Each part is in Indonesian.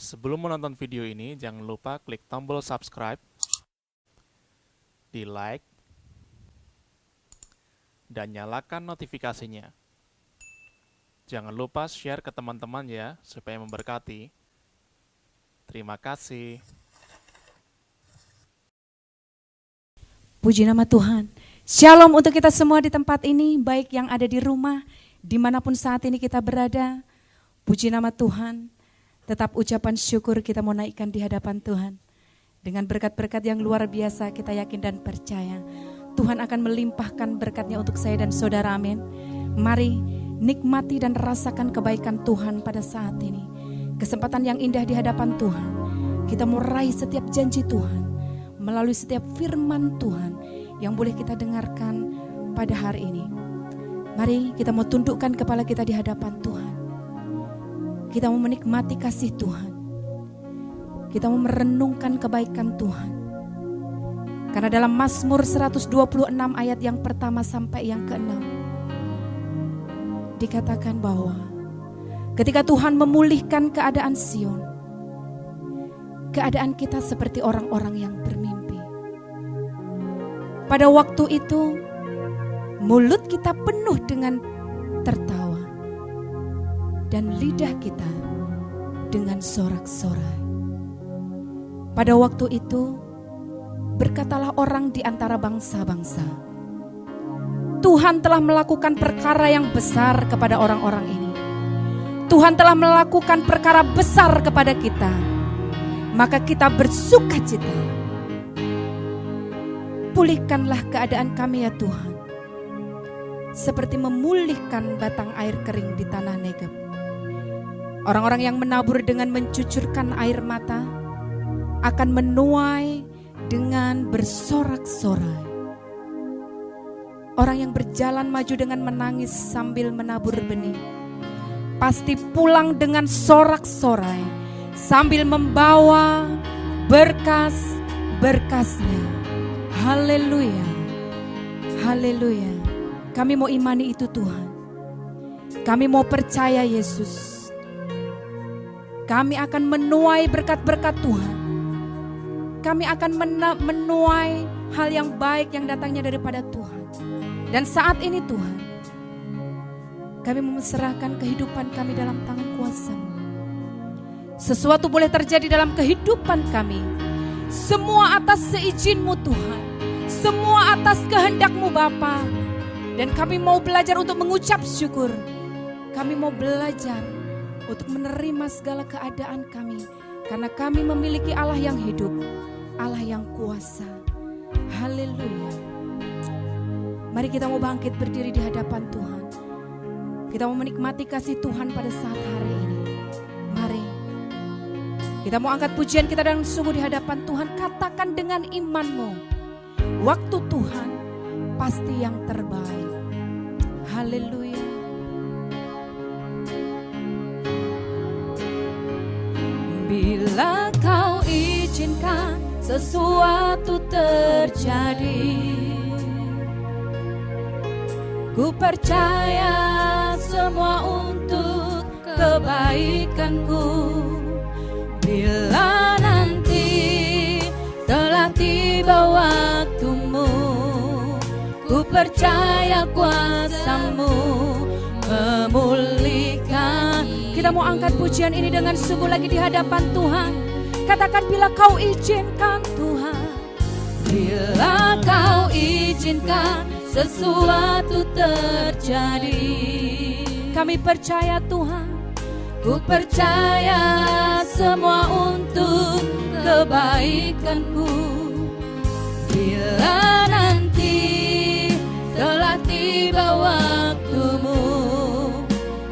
Sebelum menonton video ini, jangan lupa klik tombol subscribe, di like, dan nyalakan notifikasinya. Jangan lupa share ke teman-teman ya, supaya memberkati. Terima kasih. Puji nama Tuhan. Shalom untuk kita semua di tempat ini, baik yang ada di rumah, dimanapun saat ini kita berada. Puji nama Tuhan. Tetap ucapan syukur kita mau naikkan di hadapan Tuhan. Dengan berkat-berkat yang luar biasa kita yakin dan percaya. Tuhan akan melimpahkan berkatnya untuk saya dan saudara, amin. Mari nikmati dan rasakan kebaikan Tuhan pada saat ini. Kesempatan yang indah di hadapan Tuhan. Kita mau raih setiap janji Tuhan. Melalui setiap firman Tuhan yang boleh kita dengarkan pada hari ini. Mari kita mau tundukkan kepala kita di hadapan Tuhan. Kita mau menikmati kasih Tuhan. Kita mau merenungkan kebaikan Tuhan. Karena dalam Mazmur 126 ayat yang pertama sampai yang ke-6 dikatakan bahwa ketika Tuhan memulihkan keadaan Sion, keadaan kita seperti orang-orang yang bermimpi. Pada waktu itu mulut kita penuh dengan tertawa dan lidah kita dengan sorak-sorai. Pada waktu itu berkatalah orang di antara bangsa-bangsa, Tuhan telah melakukan perkara yang besar kepada orang-orang ini. Tuhan telah melakukan perkara besar kepada kita, maka kita bersukacita. Pulihkanlah keadaan kami ya Tuhan, seperti memulihkan batang air kering di tanah Negeb. Orang-orang yang menabur dengan mencucurkan air mata akan menuai dengan bersorak-sorai. Orang yang berjalan maju dengan menangis sambil menabur benih pasti pulang dengan sorak-sorai sambil membawa berkas-berkasnya. Haleluya, haleluya. Kami mau imani itu Tuhan. Kami mau percaya Yesus. Kami akan menuai berkat-berkat Tuhan. Kami akan menuai hal yang baik yang datangnya daripada Tuhan. Dan saat ini Tuhan, kami menyerahkan kehidupan kami dalam tangan kuasa-Mu. Sesuatu boleh terjadi dalam kehidupan kami. Semua atas seizin-Mu Tuhan. Semua atas kehendak-Mu Bapa. Dan kami mau belajar untuk mengucap syukur. Kami mau belajar untuk menerima segala keadaan kami. Karena kami memiliki Allah yang hidup. Allah yang kuasa. Haleluya. Mari kita mau bangkit berdiri di hadapan Tuhan. Kita mau menikmati kasih Tuhan pada saat hari ini. Mari. Kita mau angkat pujian kita dan sungguh di hadapan Tuhan. Katakan dengan imanmu, waktu Tuhan pasti yang terbaik. Haleluya. Bila kau izinkan sesuatu terjadi, ku percaya semua untuk kebaikanku. Bila nanti telah tiba waktumu, ku percaya kuasa-Mu memulihkan. Kita mau angkat pujian ini dengan sungguh lagi di hadapan Tuhan. Katakan bila kau izinkan Tuhan. Bila kau izinkan sesuatu terjadi, kami percaya Tuhan. Ku percaya semua untuk kebaikanku. Bila nanti telah tiba waktumu,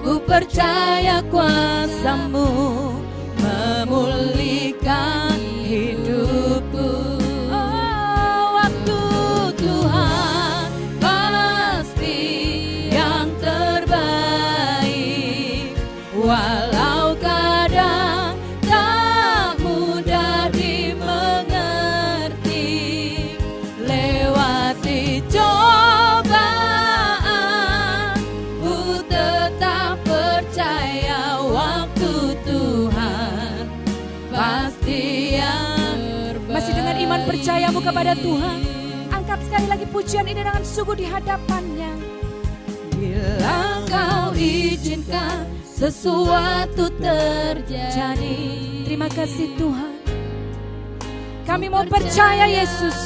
ku percaya kuasa-Mu memulihkan hidupku. Oh, waktu Tuhan pasti yang terbaik. Walau kadang tak mudah dimengerti, lewati cobaan, ku tetap percaya waktu Tuhan percayamu kepada Tuhan. Angkat sekali lagi pujian ini dengan sungguh di hadapannya. Bila Kau izinkan sesuatu terjadi. Terima kasih Tuhan. Kami mau percaya Yesus.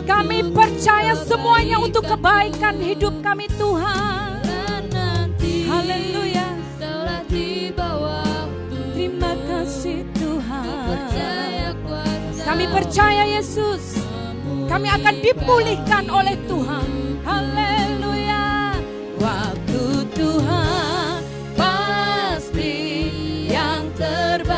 Kami percaya semuanya untuk kebaikan hidup kami Tuhan. Haleluya. Terima kasih Tuhan. Kami percaya Yesus. Kami akan dipulihkan oleh Tuhan. Haleluya. Waktu Tuhan pasti yang terbaik.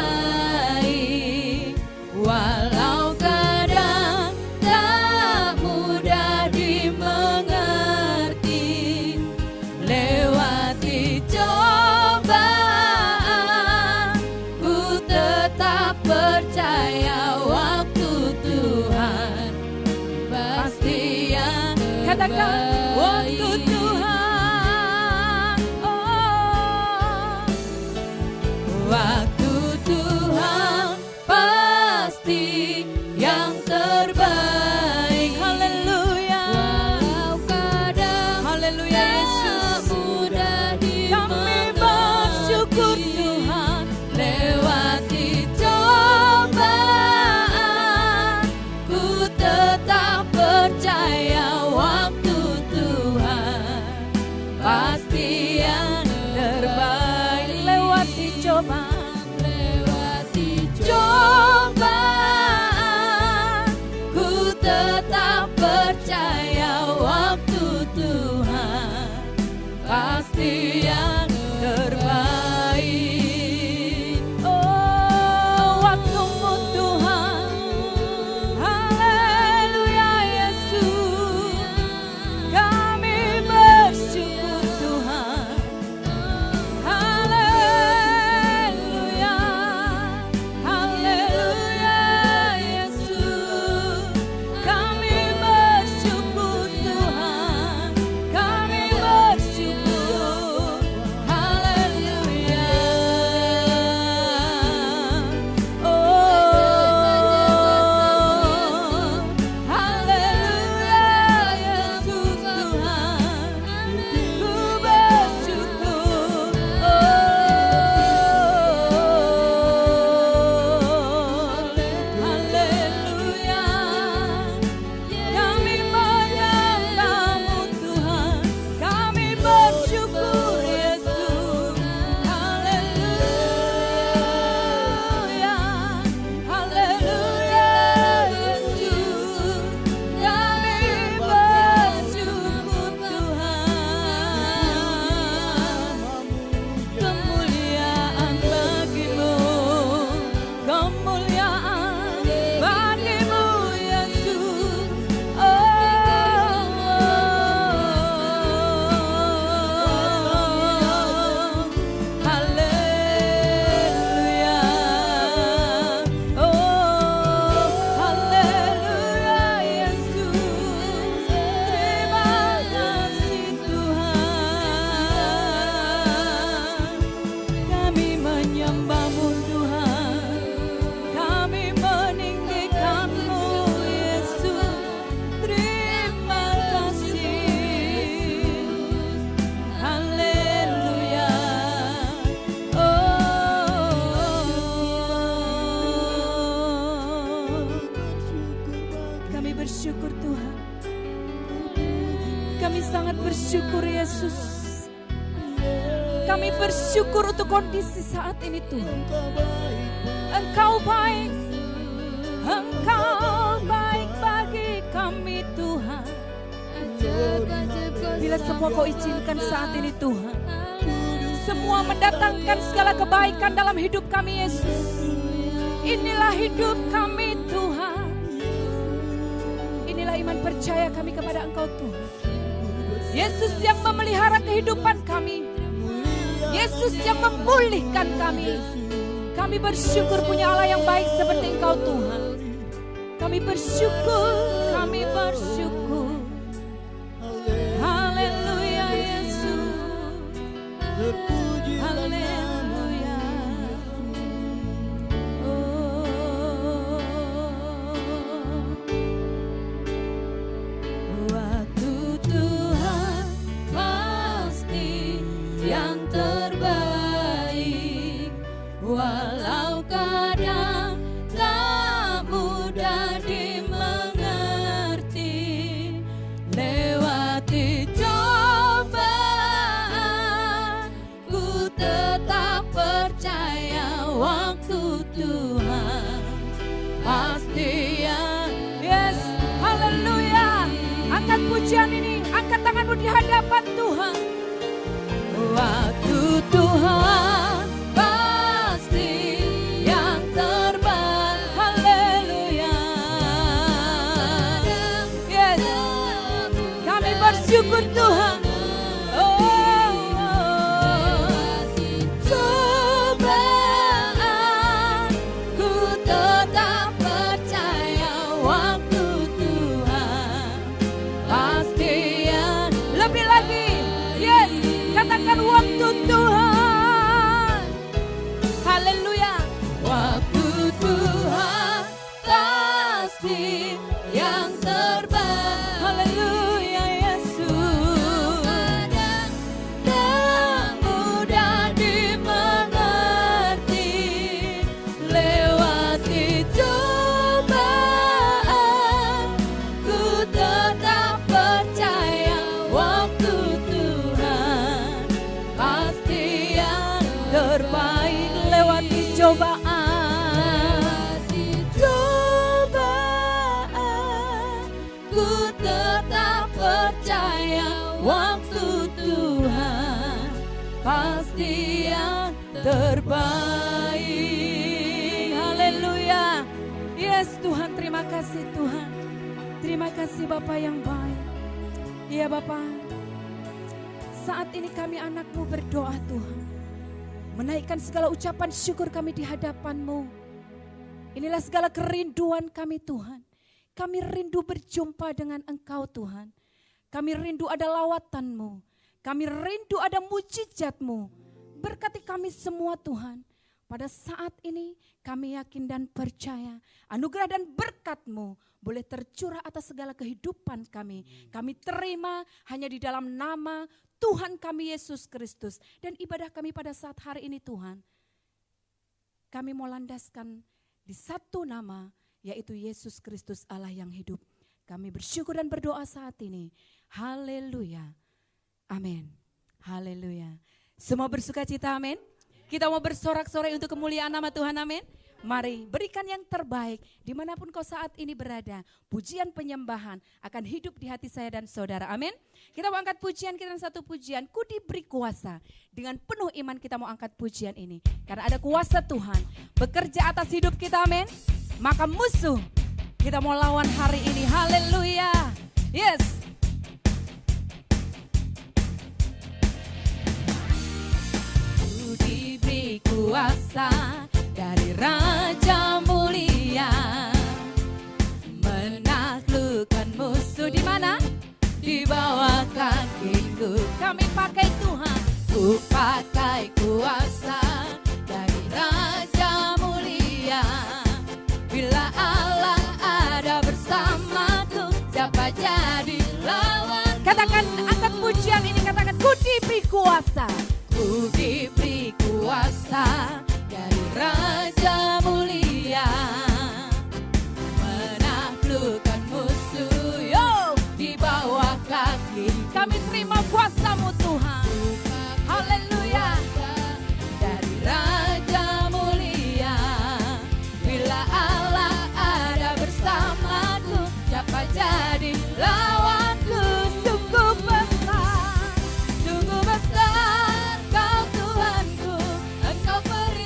Walau kadang tak mudah dimengerti, lewati cobaan, ku tetap percaya waktu Tuhan pasti yang katakan waktu Tuhan, oh, waktu Tuhan pasti yang terbaik. Haleluya. Walau kadang haleluya Yesus mudah kami bersyukur Tuhan, lewati cobaan, ku tetap percaya waktu Tuhan pasti yang terbaik. Lewati cobaan, ku tetap percaya waktu Tuhan pasti yang terbaik. Oh, waktumu Tuhan. Haleluya Yesus. Kami bersyukur Tuhan. Haleluya. Haleluya Yesus. Kami bersyukur Tuhan. Kami bersyukur. Haleluya. Oh, haleluya Yesus Tuhan. Ku bersyukur. Haleluya. Kami menyembah-Mu Tuhan. Kami bersyukur Yesus. Haleluya. Haleluya Yesus. Kami bersyukur Tuhan. Kemuliaan bagi-Mu, kemuliaan bagi-Mu Yesus. Haleluya. Oh, haleluya Yesus. Terima kasih Tuhan. Kami menyembah-Mu Tuhan. Kami meninggikan-Mu Yesus. Terima kasih. Haleluya. Oh, kami bersyukur Tuhan. Kami sangat bersyukur Yesus. Kami bersyukur untuk kondisi saat ini Tuhan. Engkau baik. Engkau baik bagi kami Tuhan. Bila semua Kau izinkan saat ini Tuhan, semua mendatangkan segala kebaikan dalam hidup kami Yesus. Inilah hidup kami Tuhan. Inilah iman percaya kami kepada Engkau Tuhan. Yesus yang memelihara kehidupan kami. Yesus yang memulihkan kami. Kami bersyukur punya Allah yang baik seperti Engkau Tuhan. Kami bersyukur, kami bersyukur. Haleluya Yesus. Haleluya. Oh. Walau kadang tak mudah dimengerti, lewati cobaan, ku tetap percaya waktu Tuhan pasti yang yes, haleluya. Angkat pujian ini, angkat tanganmu di hadapan Tuhan. Waktu Tuhan pasti yang terbaik, haleluya. Yes, kami bersyukur Tuhan. Cobaan, ku tetap percaya waktu Tuhan pasti yang lebih lagi. Yes, katakan waktu Tuhan. Haleluya. Waktu Tuhan pasti yang terbaik. Haleluya Yesus. Tak mudah dimengerti, lewati cobaan, ku tetap percaya waktu Tuhan pasti yang terbaik. Lewati cobaan, ku tetap percaya waktu Tuhan pasti yang terbaik. Haleluya. Yes Tuhan, terima kasih Tuhan. Terima kasih Bapa yang baik. Iya Bapa, saat ini kami anak-Mu berdoa Tuhan, menaikkan segala ucapan syukur kami di hadapan-Mu. Inilah segala kerinduan kami Tuhan. Kami rindu berjumpa dengan Engkau Tuhan. Kami rindu ada lawatan-Mu. Kami rindu ada mujizat-Mu. Berkati kami semua Tuhan. Pada saat ini kami yakin dan percaya anugerah dan berkat-Mu boleh tercurah atas segala kehidupan kami. Kami terima hanya di dalam nama Tuhan kami Yesus Kristus. Dan ibadah kami pada saat hari ini Tuhan, kami mau landaskan di satu nama, yaitu Yesus Kristus Allah yang hidup. Kami bersyukur dan berdoa saat ini. Haleluya. Amin. Haleluya. Semua bersuka cita, amin. Kita mau bersorak-sorai untuk kemuliaan nama Tuhan, amin. Mari berikan yang terbaik dimanapun kau saat ini berada. Pujian penyembahan akan hidup di hati saya dan saudara, amin. Kita mau angkat pujian kita dengan satu pujian, ku diberi kuasa. Dengan penuh iman kita mau angkat pujian ini. Karena ada kuasa Tuhan bekerja atas hidup kita, amin. Maka musuh kita mau lawan hari ini, haleluya. Yes. Ku diberi kuasa dari Raja Mulia, menaklukkan musuh di mana? Di bawah kakiku. Kami pakai Tuhan. Ku pakai kuasa dari Raja Mulia. Bila Allah ada bersamaku, siapa jadi lawan? Katakan, angkat pujian ini, katakan, ku diberi kuasa. Ku diberi kuasa dari Raja Mulia, menaklukkan musuh, yo, di bawah kaki. Kami terima kuasa-Mu Tuhan. Haleluya. Dari Raja Mulia, bila Allah ada bersamaku, siapa jadi lawanku? Sungguh besar Kau Tuhanku, Engkau beri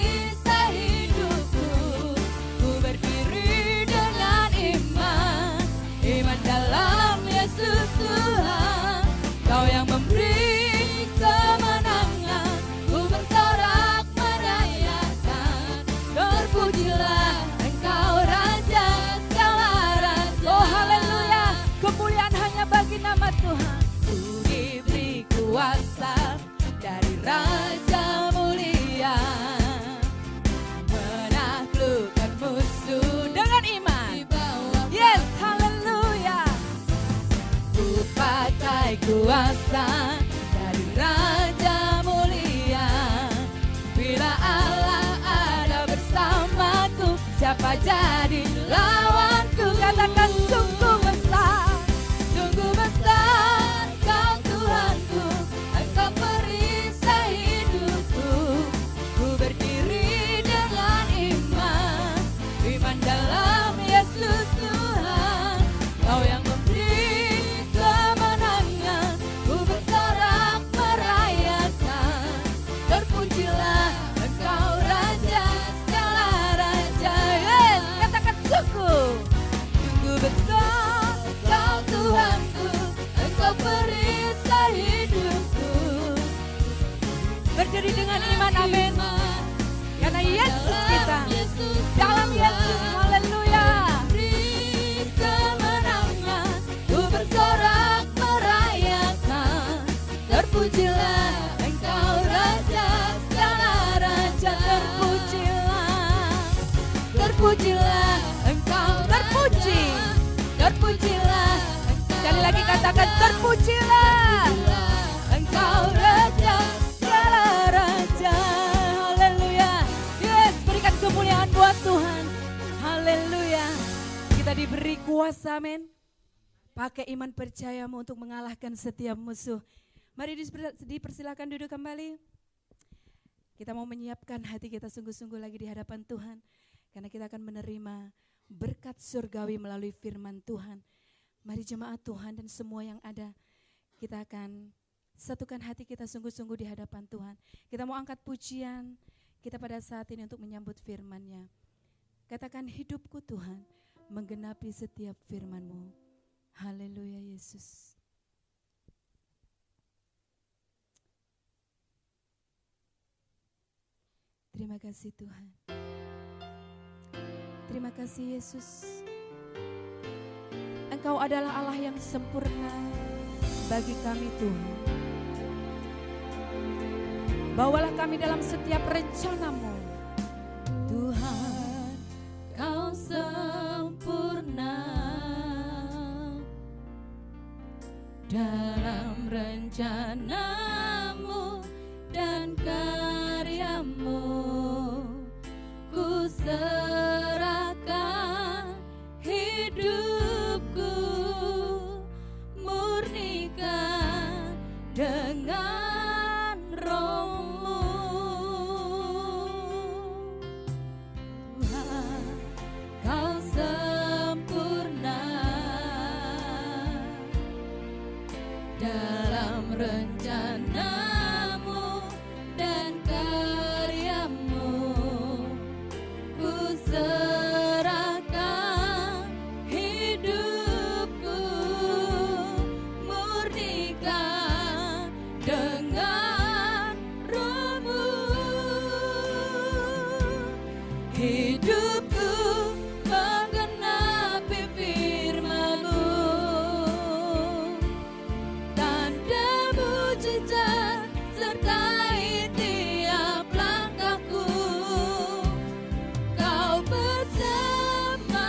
siapa jadi lawanku? Katakan sungguh besar Kau Tuhanku, Engkau perisai hidupku. Ku berdiri dengan iman dalam Yesus Tuhan. Kau yang memberi kemenangan, ku bersorak merayakan. Terpujilah Engkau Raja segala raja. Yes, katakan sungguh besar Kau Tuhanku, Engkau perisai hidupku. Berdiri dengan iman, amin. Karena Yesus kita, dalam Yesus, haleluya. Beri kemenangan, ku bersorak merayakan. Terpujilah Engkau Raja segala raja. Terpujilah Engkau, terpujilah. Sekali lagi katakan terpujilah Engkau Raja segala raja. Haleluya. Yes, berikan kemuliaan buat Tuhan. Haleluya. Kita diberi kuasa, amin. Pakai iman percayamu untuk mengalahkan setiap musuh. Mari dipersilakan duduk kembali. Kita mau menyiapkan hati kita sungguh-sungguh lagi di hadapan Tuhan. Karena kita akan menerima berkat surgawi melalui firman Tuhan. Mari jemaat Tuhan dan semua yang ada, kita akan satukan hati kita sungguh-sungguh di hadapan Tuhan. Kita mau angkat pujian kita pada saat ini untuk menyambut firman-Nya. Katakan, hidupku Tuhan menggenapi setiap firman-Mu. Haleluya Yesus. Terima kasih Tuhan. Terima kasih Yesus. Engkau adalah Allah yang sempurna bagi kami Tuhan. Bawalah kami dalam setiap rencana-Mu. Tuhan, Kau sempurna dalam rencana-Mu dan karya-Mu. Ku serahkan hidupku, murnikan dengan Roh-Mu. Tuhan, Kau sempurna dalam rencana-Mu dan karya-Mu. Ku serahkan hidupku, murnikan dengan Roh-Mu. Hidupku menggenapi firman-Mu, tanda mujizat sertai tiap langkahku. Kau bersamaku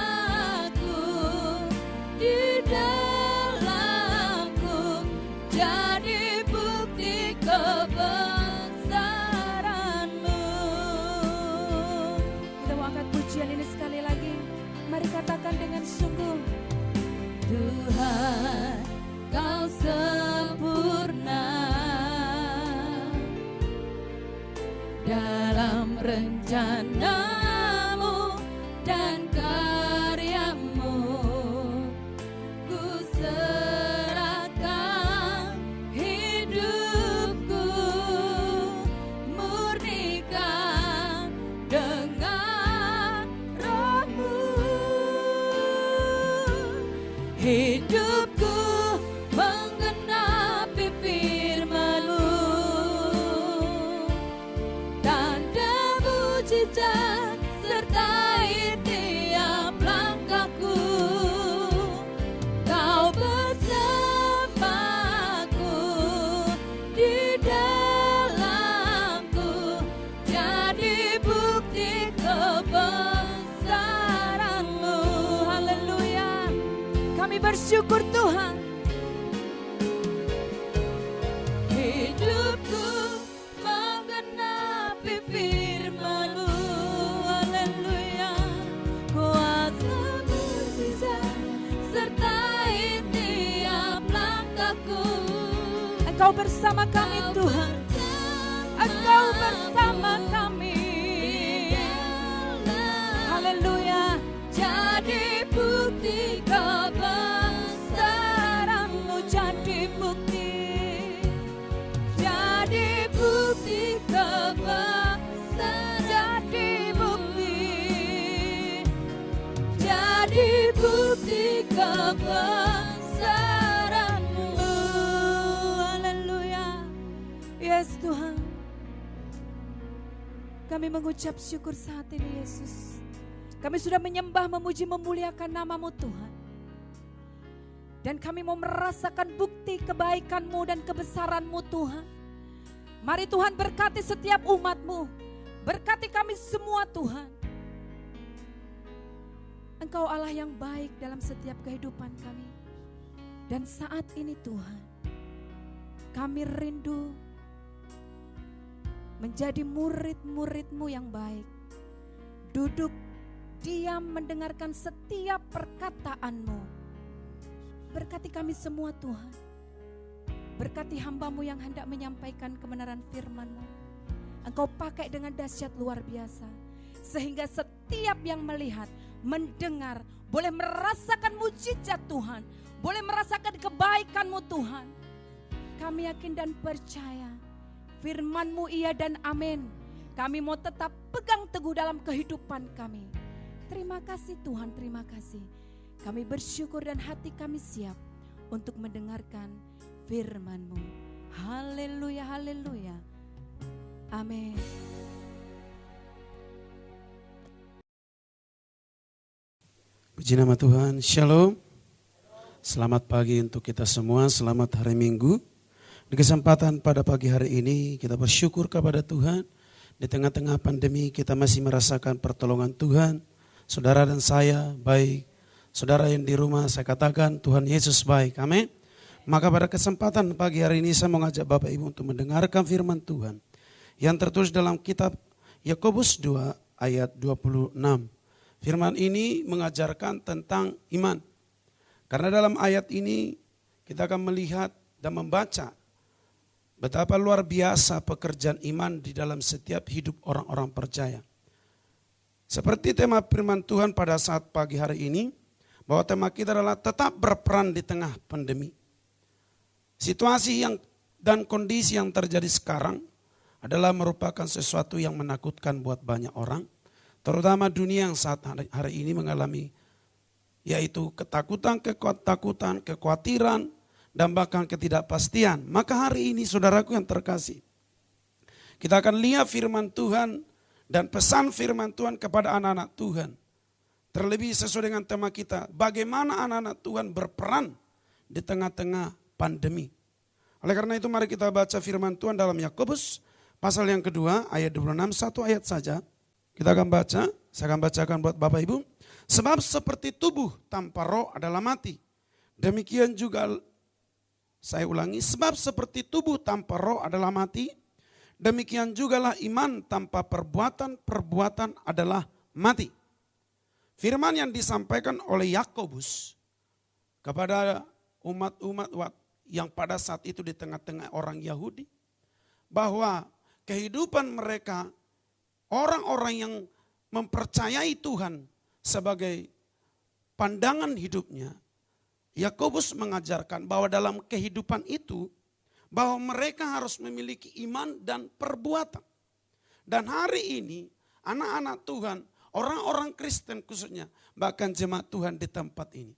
di dalamku, jadi bukti kebesaran-Mu. Kita mau angkat pujian ini sekali lagi. Mari katakan dengan sungguh, Tuhan, Kau sempurna dalam rencana-Mu dan karya-Mu. Ku serahkan hidupku, murnikan dengan Roh-Mu. Hidupku menggenapi firman-Mu, tanda mujizat sertai tiap langkahku. Kau bersamaku di dalamku, jadi bukti kebesaran-Mu. Haleluya. Kami bersyukur Tuhan. Hidupku menggenapi firman-Mu. Haleluya. Engkau bersama kami Tuhan. Engkau bersama kami. Haleluya. Jadi bukti kebesaran-Mu, jadi bukti. Jadi bukti kebesaran, jadi bukti. Jadi bukti kebesaran-Mu. Haleluya. Yes Tuhan. Kami mengucap syukur saat ini Yesus. Kami sudah menyembah, memuji, memuliakan nama-Mu Tuhan. Dan kami mau merasakan bukti kebaikan-Mu dan kebesaran-Mu Tuhan. Mari Tuhan berkati setiap umat-Mu. Berkati kami semua Tuhan. Engkau Allah yang baik dalam setiap kehidupan kami. Dan saat ini Tuhan, kami rindu menjadi murid-murid-Mu yang baik. Duduk diam mendengarkan setiap perkataan-Mu. Berkati kami semua Tuhan. Berkati hamba-Mu yang hendak menyampaikan kebenaran firman-Mu. Engkau pakai dengan dahsyat luar biasa. Sehingga setiap yang melihat, mendengar, boleh merasakan mujizat Tuhan. Boleh merasakan kebaikan-Mu Tuhan. Kami yakin dan percaya firman-Mu iya dan amin. Kami mau tetap pegang teguh dalam kehidupan kami. Terima kasih Tuhan, terima kasih. Kami bersyukur dan hati kami siap untuk mendengarkan firman-Mu. Haleluya, haleluya. Amin. Puji nama Tuhan, Shalom. Selamat pagi untuk kita semua, selamat hari Minggu. Di kesempatan pada pagi hari ini kita bersyukur kepada Tuhan. Di tengah-tengah pandemi kita masih merasakan pertolongan Tuhan. Saudara dan saya baik, saudara yang di rumah saya katakan Tuhan Yesus baik, amin. Maka pada kesempatan pagi hari ini saya mengajak Bapak Ibu untuk mendengarkan firman Tuhan yang tertulis dalam kitab Yakobus 2 ayat 26. Firman ini mengajarkan tentang iman. Karena dalam ayat ini kita akan melihat dan membaca betapa luar biasa pekerjaan iman di dalam setiap hidup orang-orang percaya. Seperti tema firman Tuhan pada saat pagi hari ini, bahwa tema kita adalah tetap berperan di tengah pandemi. Situasi dan kondisi yang terjadi sekarang adalah merupakan sesuatu yang menakutkan buat banyak orang, terutama dunia yang saat hari ini mengalami yaitu ketakutan, kekhawatiran, dan bahkan ketidakpastian. Maka hari ini saudaraku yang terkasih, kita akan lihat firman Tuhan dan pesan firman Tuhan kepada anak-anak Tuhan. Terlebih sesuai dengan tema kita, bagaimana anak-anak Tuhan berperan di tengah-tengah pandemi. Oleh karena itu mari kita baca firman Tuhan dalam Yakobus pasal yang kedua ayat 26, satu ayat saja. Kita akan baca, saya akan bacakan buat Bapak Ibu. Sebab seperti tubuh tanpa roh adalah mati. Demikian juga, saya ulangi, sebab seperti tubuh tanpa roh adalah mati. Demikian jugalah iman tanpa perbuatan adalah mati. Firman yang disampaikan oleh Yakobus kepada umat-umat yang pada saat itu di tengah-tengah orang Yahudi, bahwa kehidupan mereka, orang-orang yang mempercayai Tuhan sebagai pandangan hidupnya, Yakobus mengajarkan bahwa dalam kehidupan itu, bahwa mereka harus memiliki iman dan perbuatan. Dan hari ini anak-anak Tuhan, orang-orang Kristen khususnya, bahkan jemaat Tuhan di tempat ini,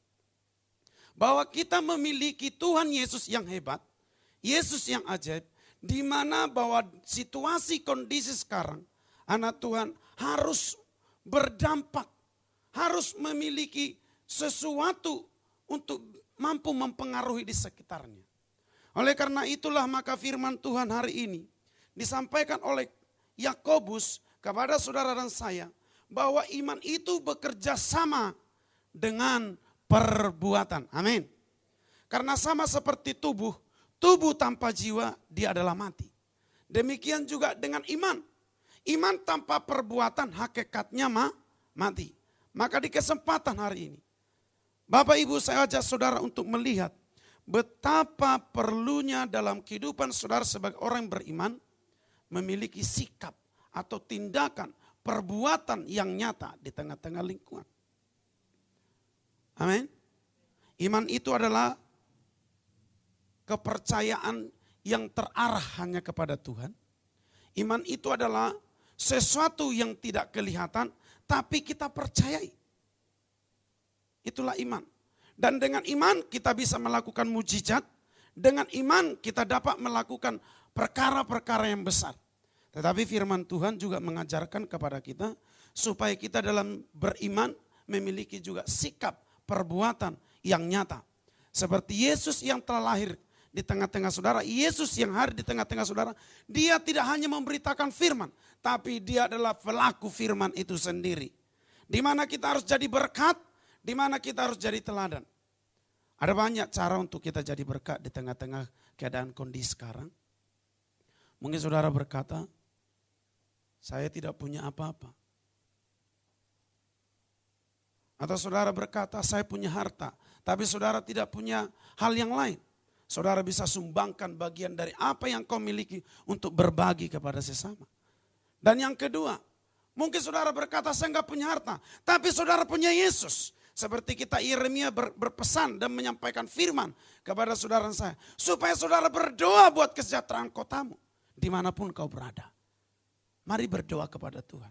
bahwa kita memiliki Tuhan Yesus yang hebat, Yesus yang ajaib, di mana bahwa situasi kondisi sekarang, anak Tuhan harus berdampak, harus memiliki sesuatu untuk mampu mempengaruhi di sekitarnya. Oleh karena itulah maka firman Tuhan hari ini disampaikan oleh Yakobus kepada saudara dan saya, bahwa iman itu bekerja sama dengan perbuatan. Amin. Karena sama seperti tubuh tanpa jiwa dia adalah mati. Demikian juga dengan iman. Iman tanpa perbuatan hakikatnya mati. Maka di kesempatan hari ini, Bapak Ibu saya ajak saudara untuk melihat betapa perlunya dalam kehidupan saudara sebagai orang yang beriman memiliki sikap atau tindakan, perbuatan yang nyata di tengah-tengah lingkungan. Amin. Iman itu adalah kepercayaan yang terarah hanya kepada Tuhan. Iman itu adalah sesuatu yang tidak kelihatan tapi kita percayai. Itulah iman. Dan dengan iman kita bisa melakukan mujizat. Dengan iman kita dapat melakukan perkara-perkara yang besar. Tetapi firman Tuhan juga mengajarkan kepada kita supaya kita dalam beriman memiliki juga sikap perbuatan yang nyata. Seperti Yesus yang telah lahir di tengah-tengah saudara, Yesus yang hadir di tengah-tengah saudara, dia tidak hanya memberitakan firman, tapi dia adalah pelaku firman itu sendiri. Di mana kita harus jadi berkat, di mana kita harus jadi teladan. Ada banyak cara untuk kita jadi berkat di tengah-tengah keadaan kondisi sekarang. Mungkin saudara berkata, saya tidak punya apa-apa. Atau saudara berkata, saya punya harta, tapi saudara tidak punya hal yang lain. Saudara bisa sumbangkan bagian dari apa yang kau miliki untuk berbagi kepada sesama. Dan yang kedua, mungkin saudara berkata saya enggak punya harta, tapi saudara punya Yesus. Seperti kita Yeremia berpesan dan menyampaikan firman kepada saudara saya. Supaya saudara berdoa buat kesejahteraan kotamu, dimanapun kau berada. Mari berdoa kepada Tuhan.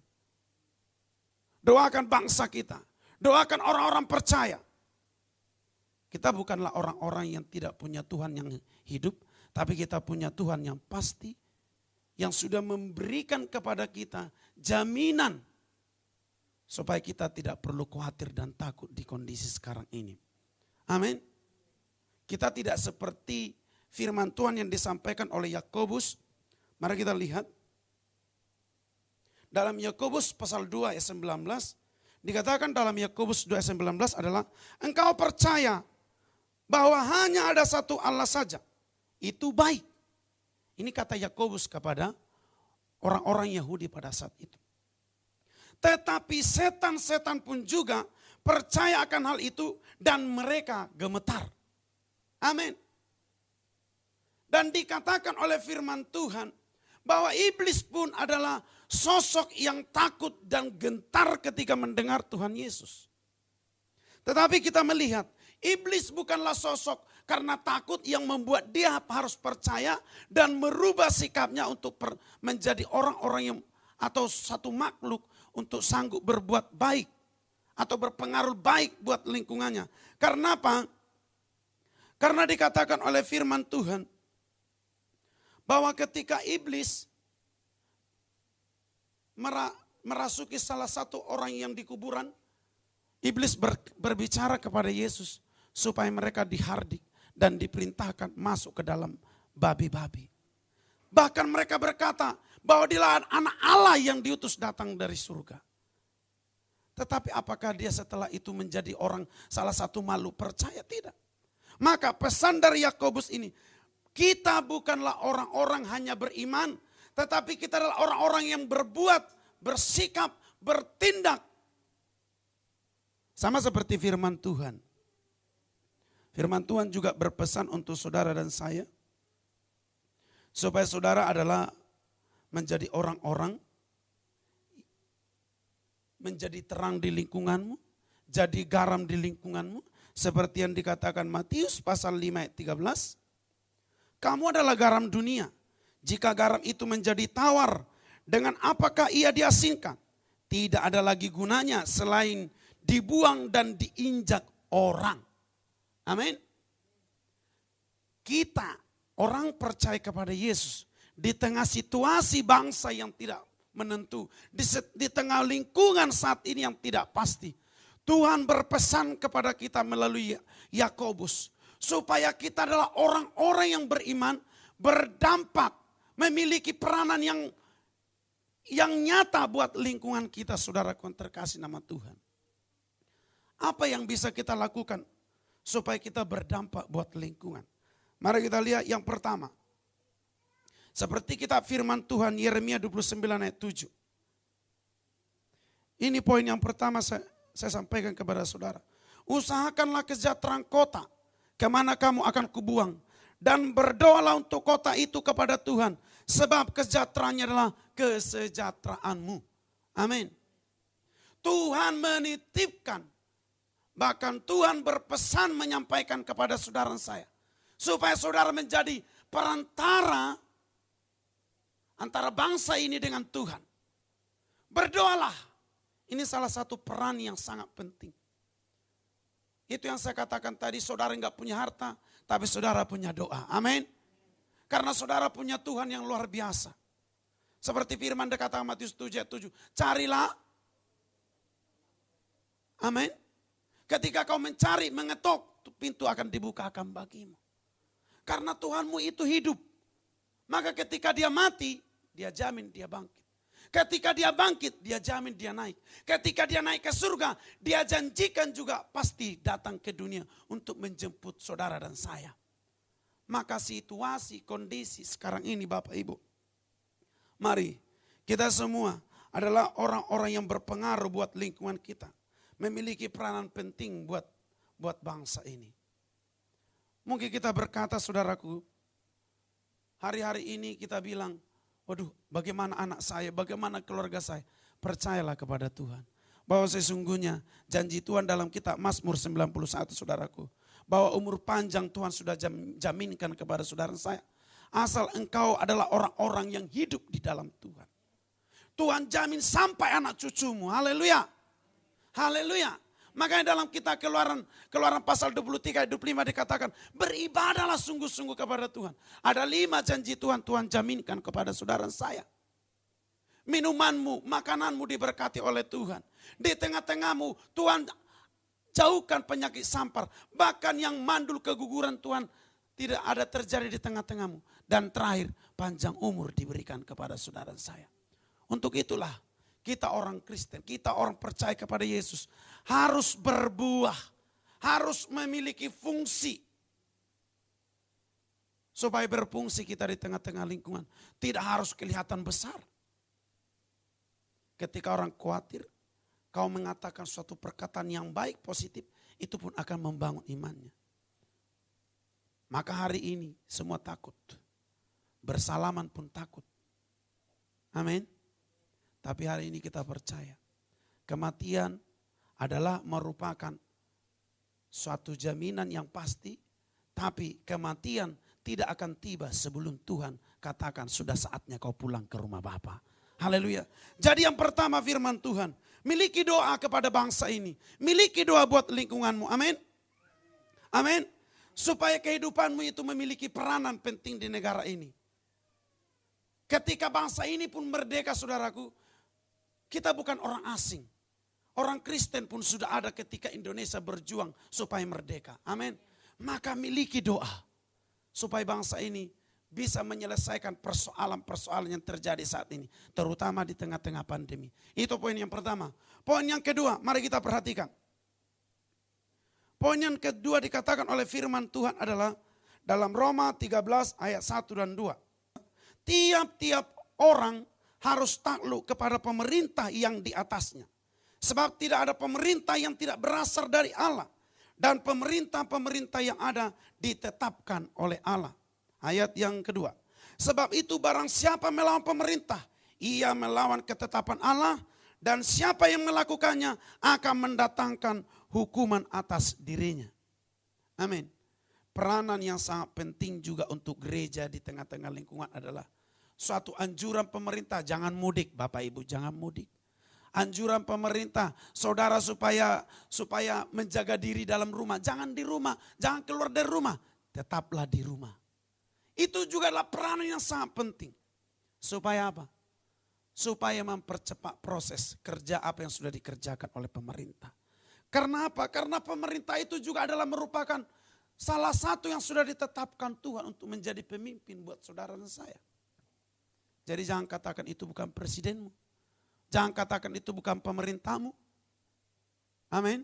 Doakan bangsa kita, doakan orang-orang percaya. Kita bukanlah orang-orang yang tidak punya Tuhan yang hidup, tapi kita punya Tuhan yang pasti, yang sudah memberikan kepada kita jaminan supaya kita tidak perlu khawatir dan takut di kondisi sekarang ini. Amin. Kita tidak seperti firman Tuhan yang disampaikan oleh Yakobus. Mari kita lihat. Dalam Yakobus pasal 2 ayat 19, dikatakan dalam Yakobus 2 ayat 19 adalah, engkau percaya bahwa hanya ada satu Allah saja, itu baik. Ini kata Yakobus kepada orang-orang Yahudi pada saat itu. Tetapi setan-setan pun juga percaya akan hal itu dan mereka gemetar. Amin. Dan dikatakan oleh firman Tuhan bahwa iblis pun adalah sosok yang takut dan gentar ketika mendengar Tuhan Yesus. Tetapi kita melihat iblis bukanlah sosok karena takut yang membuat dia harus percaya dan merubah sikapnya untuk menjadi orang-orang yang atau satu makhluk untuk sanggup berbuat baik atau berpengaruh baik buat lingkungannya. Karena apa? Karena dikatakan oleh firman Tuhan bahwa ketika iblis merasuki salah satu orang yang di kuburan, iblis berbicara kepada Yesus supaya mereka dihardik dan diperintahkan masuk ke dalam babi-babi. Bahkan mereka berkata bahwa dia anak Allah yang diutus datang dari surga. Tetapi apakah dia setelah itu menjadi orang salah satu makhluk percaya? Tidak. Maka pesan dari Yakobus ini, kita bukanlah orang-orang hanya beriman, tetapi kita adalah orang-orang yang berbuat, bersikap, bertindak. Sama seperti firman Tuhan. Firman Tuhan juga berpesan untuk saudara dan saya. Supaya saudara adalah menjadi orang-orang, menjadi terang di lingkunganmu, jadi garam di lingkunganmu. Seperti yang dikatakan Matius pasal 5 ayat 13. Kamu adalah garam dunia. Jika garam itu menjadi tawar, dengan apakah ia diasinkan? Tidak ada lagi gunanya selain dibuang dan diinjak orang. Amin. Kita orang percaya kepada Yesus di tengah situasi bangsa yang tidak menentu, di tengah lingkungan saat ini yang tidak pasti. Tuhan berpesan kepada kita melalui Yakobus supaya kita adalah orang-orang yang beriman, berdampak, memiliki peranan yang nyata buat lingkungan kita, saudaraku yang terkasih nama Tuhan. Apa yang bisa kita lakukan supaya kita berdampak buat lingkungan? Mari kita lihat yang pertama. Seperti kitab firman Tuhan Yeremia 29 ayat 7. Ini poin yang pertama saya sampaikan kepada saudara. Usahakanlah kesejahteraan kota, kemana kamu akan kubuang. Dan berdoalah untuk kota itu kepada Tuhan, sebab kesejahteraannya adalah kesejahteraanmu. Amin. Tuhan menitipkan, bahkan Tuhan berpesan menyampaikan kepada saudara saya, supaya saudara menjadi perantara antara bangsa ini dengan Tuhan. Berdoalah. Ini salah satu peran yang sangat penting. Itu yang saya katakan tadi, saudara enggak punya harta, tapi saudara punya doa. Amin. Karena saudara punya Tuhan yang luar biasa. Seperti firman dikatakan Matius 7:7. Carilah. Amin. Ketika kau mencari, mengetok, pintu akan dibukakan bagimu. Karena Tuhanmu itu hidup. Maka ketika dia mati, dia jamin dia bangkit. Ketika dia bangkit, dia jamin dia naik. Ketika dia naik ke surga, dia janjikan juga pasti datang ke dunia untuk menjemput saudara dan saya. Maka situasi, kondisi sekarang ini Bapak Ibu, mari kita semua adalah orang-orang yang berpengaruh buat lingkungan kita. Memiliki peranan penting buat bangsa ini. Mungkin kita berkata, saudaraku, hari-hari ini kita bilang, waduh, bagaimana anak saya, bagaimana keluarga saya. Percayalah kepada Tuhan. Bahwa sesungguhnya janji Tuhan dalam kitab Mazmur 91, saudaraku. Bahwa umur panjang Tuhan sudah jaminkan kepada saudara saya. Asal engkau adalah orang-orang yang hidup di dalam Tuhan. Tuhan jamin sampai anak cucumu. Haleluya. Haleluya. Makanya dalam kitab keluaran pasal 23 ayat 25 dikatakan, beribadahlah sungguh-sungguh kepada Tuhan. Ada 5 janji Tuhan jaminkan kepada saudara saya. Minumanmu, makananmu diberkati oleh Tuhan. Di tengah-tengahmu Tuhan jauhkan penyakit sampar. Bahkan yang mandul keguguran Tuhan tidak ada terjadi di tengah-tengahmu. Dan terakhir, panjang umur diberikan kepada saudara saya. Untuk itulah kita orang Kristen, kita orang percaya kepada Yesus harus berbuah, harus memiliki fungsi. Supaya berfungsi kita di tengah-tengah lingkungan. Tidak harus kelihatan besar. Ketika orang khawatir, kau mengatakan suatu perkataan yang baik, positif, itu pun akan membangun imannya. Maka hari ini semua takut. Bersalaman pun takut. Amin. Tapi hari ini kita percaya, kematian adalah merupakan suatu jaminan yang pasti, tapi kematian tidak akan tiba sebelum Tuhan katakan sudah saatnya kau pulang ke rumah Bapa. Haleluya. Jadi yang pertama firman Tuhan, miliki doa kepada bangsa ini, miliki doa buat lingkunganmu. Amin. Amin. Supaya kehidupanmu itu memiliki peranan penting di negara ini. Ketika bangsa ini pun merdeka, saudaraku, kita bukan orang asing. Orang Kristen pun sudah ada ketika Indonesia berjuang supaya merdeka. Amin. Maka miliki doa. Supaya bangsa ini bisa menyelesaikan persoalan-persoalan yang terjadi saat ini. Terutama di tengah-tengah pandemi. Itu poin yang pertama. Poin yang kedua, mari kita perhatikan. Poin yang kedua dikatakan oleh firman Tuhan adalah dalam Roma 13 ayat 1 dan 2. Tiap-tiap orang harus takluk kepada pemerintah yang di atasnya. Sebab tidak ada pemerintah yang tidak berasal dari Allah. Dan pemerintah-pemerintah yang ada ditetapkan oleh Allah. Ayat yang kedua. Sebab itu barang siapa melawan pemerintah, ia melawan ketetapan Allah. Dan siapa yang melakukannya akan mendatangkan hukuman atas dirinya. Amin. Peranan yang sangat penting juga untuk gereja di tengah-tengah lingkungan adalah suatu anjuran pemerintah, jangan mudik Bapak Ibu, jangan mudik. Anjuran pemerintah, saudara supaya menjaga diri dalam rumah. Jangan di rumah, jangan keluar dari rumah, tetaplah di rumah. Itu juga adalah peranan yang sangat penting. Supaya apa? Supaya mempercepat proses kerja apa yang sudah dikerjakan oleh pemerintah. Karena apa? Karena pemerintah itu juga adalah merupakan salah satu yang sudah ditetapkan Tuhan untuk menjadi pemimpin buat saudara dan saya. Jadi jangan katakan itu bukan presidenmu. Jangan katakan itu bukan pemerintahmu. Amin.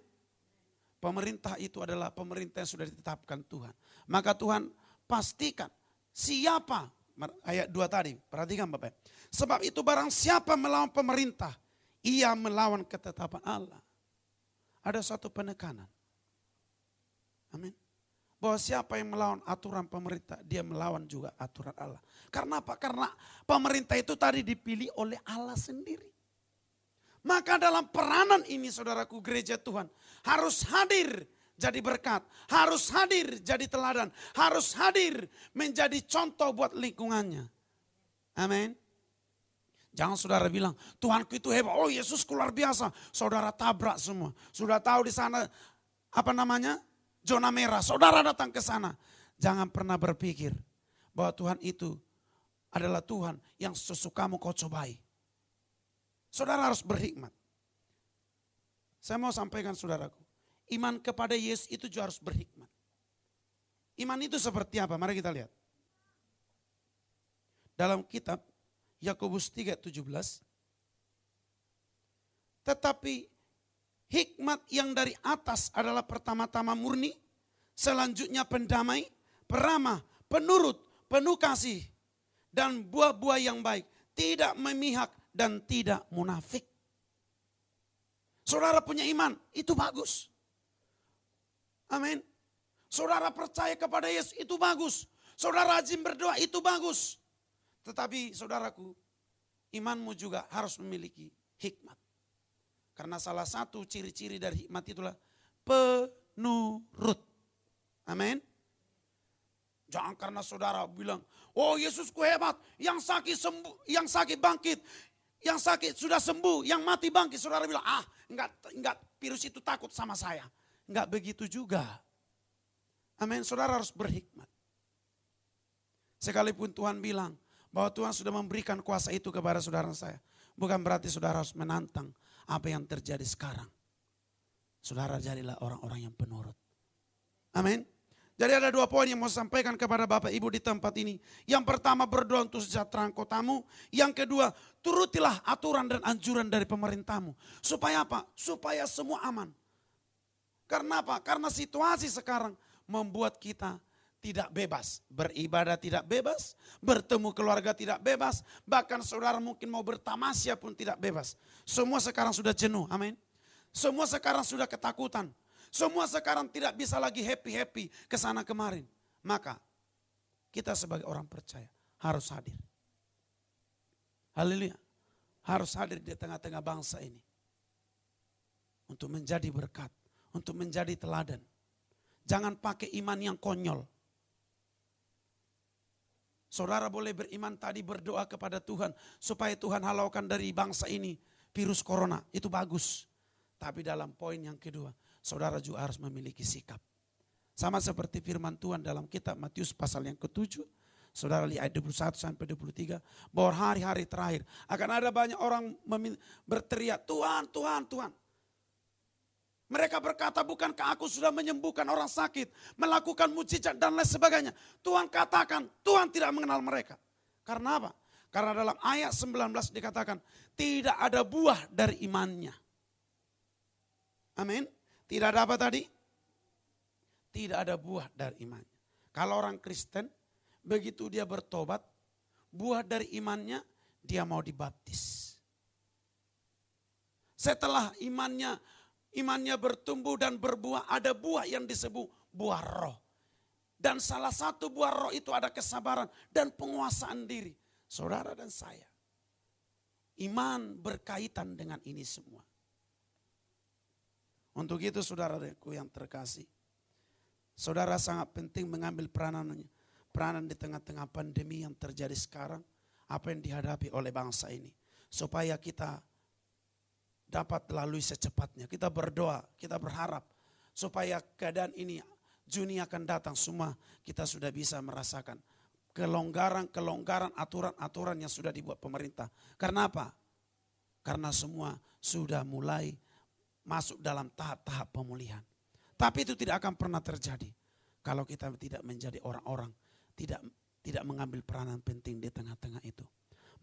Pemerintah itu adalah pemerintah yang sudah ditetapkan Tuhan. Maka Tuhan pastikan siapa, ayat 2 tadi, perhatikan Bapak. Sebab itu barang siapa melawan pemerintah, ia melawan ketetapan Allah. Ada suatu penekanan. Amin. bahwa siapa yang melawan aturan pemerintah, dia melawan juga aturan Allah. Karena apa? Karena pemerintah itu tadi dipilih oleh Allah sendiri. Maka dalam peranan ini saudaraku, gereja Tuhan harus hadir jadi berkat, harus hadir jadi teladan, harus hadir menjadi contoh buat lingkungannya. Amin. Jangan saudara bilang, Tuhanku itu hebat, oh Yesusku luar biasa. Saudara tabrak semua. Sudah tahu di sana zona merah. Saudara datang ke sana. Jangan pernah berpikir bahwa Tuhan itu adalah Tuhan yang sesukamu kau cobai. Saudara harus berhikmat. Saya mau sampaikan saudaraku, iman kepada Yesus itu juga harus berhikmat. Iman itu seperti apa? Mari kita lihat. Dalam kitab Yakobus 3:17. Tetapi hikmat yang dari atas adalah pertama-tama murni, selanjutnya pendamai, peramah, penurut, penuh kasih, dan buah-buah yang baik, tidak memihak dan tidak munafik. Saudara punya iman, itu bagus. Amin. Saudara percaya kepada Yesus, itu bagus. Saudara rajin berdoa, itu bagus. Tetapi saudaraku, imanmu juga harus memiliki hikmat. Karena salah satu ciri-ciri dari hikmat itulah penurut. Amin. Jangan karena saudara bilang, oh Yesusku hebat, yang sakit sembuh, yang sakit bangkit, yang sakit sudah sembuh, yang mati bangkit. Saudara bilang, enggak virus itu takut sama saya. Enggak begitu juga. Amin, saudara harus berhikmat. Sekalipun Tuhan bilang bahwa Tuhan sudah memberikan kuasa itu kepada saudara saya. Bukan berarti saudara harus menantang apa yang terjadi sekarang. Saudara jadilah orang-orang yang penurut. Amin. Jadi ada 2 poin yang mau sampaikan kepada Bapak Ibu di tempat ini. Yang pertama, berdoa untuk kesejahteraan kotamu. Yang kedua, turutilah aturan dan anjuran dari pemerintahmu. Supaya apa? Supaya semua aman. Karena apa? Karena situasi sekarang membuat kita tidak bebas. Beribadah tidak bebas, bertemu keluarga tidak bebas, bahkan saudara mungkin mau bertamasya pun tidak bebas. Semua sekarang sudah jenuh, amin. Semua sekarang sudah ketakutan. Semua sekarang tidak bisa lagi happy-happy ke sana kemarin. Maka kita sebagai orang percaya harus hadir. Haleluya. Harus hadir di tengah-tengah bangsa ini. Untuk menjadi berkat, untuk menjadi teladan. Jangan pakai iman yang konyol. Saudara boleh beriman tadi, berdoa kepada Tuhan supaya Tuhan halaukan dari bangsa ini virus corona. Itu bagus. Tapi dalam poin yang kedua, saudara juga harus memiliki sikap. Sama seperti firman Tuhan dalam kitab Matius pasal yang ke-7. Saudara lihat ayat 21 sampai 23. Bahwa hari-hari terakhir akan ada banyak orang berteriak, Tuhan, Tuhan, Tuhan. Mereka berkata, bukankah aku sudah menyembuhkan orang sakit, melakukan mujizat dan lain sebagainya. Tuhan katakan, Tuhan tidak mengenal mereka. Karena apa? Karena dalam ayat 19 dikatakan, tidak ada buah dari imannya. Amin. Tidak ada apa tadi? Tidak ada buah dari imannya. Kalau orang Kristen, begitu dia bertobat, buah dari imannya, dia mau dibaptis. Setelah imannya bertumbuh dan berbuah, ada buah yang disebut buah roh. Dan salah satu buah roh itu ada kesabaran dan penguasaan diri. Saudara dan saya. Iman berkaitan dengan ini semua. Untuk itu saudaraku yang terkasih. Saudara sangat penting mengambil peranan di tengah-tengah pandemi yang terjadi sekarang. Apa yang dihadapi oleh bangsa ini. Supaya kita dapat lalui secepatnya. Kita berdoa, kita berharap supaya keadaan ini Juni akan datang semua kita sudah bisa merasakan kelonggaran, aturan-aturan yang sudah dibuat pemerintah. Karena apa? Karena semua sudah mulai masuk dalam tahap-tahap pemulihan. Tapi itu tidak akan pernah terjadi kalau kita tidak menjadi orang-orang tidak mengambil peranan penting di tengah-tengah itu.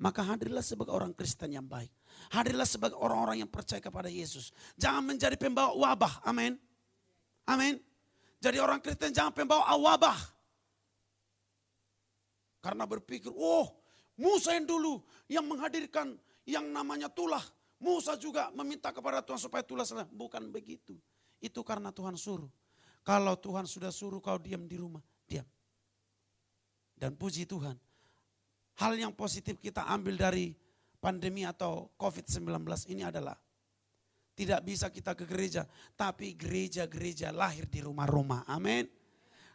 Maka hadirlah sebagai orang Kristen yang baik. Hadirlah sebagai orang-orang yang percaya kepada Yesus. Jangan menjadi pembawa wabah. Amin. Amin. Jadi orang Kristen jangan pembawa wabah. Karena berpikir, Musa yang dulu yang menghadirkan yang namanya tulah. Musa juga meminta kepada Tuhan supaya tulah selesai. Bukan begitu. Itu karena Tuhan suruh. Kalau Tuhan sudah suruh kau diam di rumah, diam. Dan puji Tuhan, hal yang positif kita ambil dari pandemi atau COVID-19 ini adalah tidak bisa kita ke gereja, tapi gereja-gereja lahir di rumah-rumah. Amin.